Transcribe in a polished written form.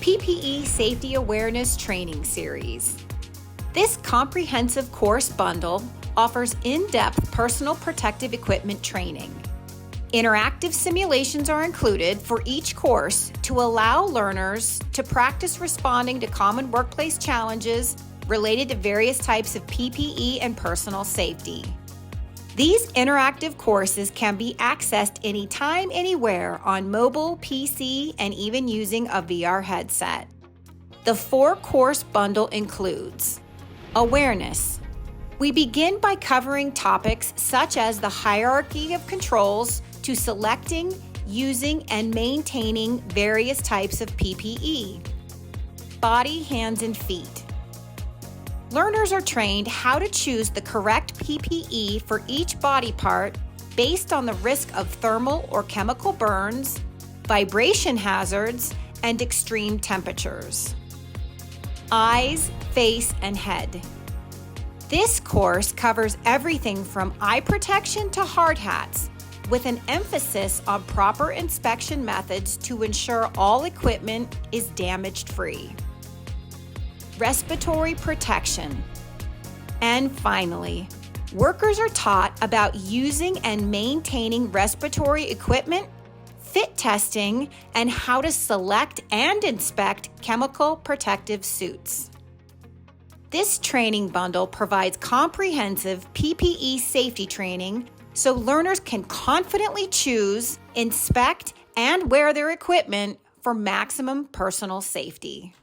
PPE Safety Awareness Training Series. This comprehensive course bundle offers in-depth personal protective equipment training. Interactive simulations are included for each course to allow learners to practice responding to common workplace challenges related to various types of PPE and personal safety. These interactive courses can be accessed anytime, anywhere on mobile, PC, and even using a VR headset. The 4-course bundle includes Awareness. We begin by covering topics such as the hierarchy of controls to selecting, using, and maintaining various types of PPE. Body, hands, and feet. Learners are trained how to choose the correct PPE for each body part based on the risk of thermal or chemical burns, vibration hazards, and extreme temperatures. Eyes, face, and head. This course covers everything from eye protection to hard hats, with an emphasis on proper inspection methods to ensure all equipment is damage-free. Respiratory Protection. And finally, workers are taught about using and maintaining respiratory equipment, fit testing, and how to select and inspect chemical protective suits. This training bundle provides comprehensive PPE safety training so learners can confidently choose, inspect, and wear their equipment for maximum personal safety.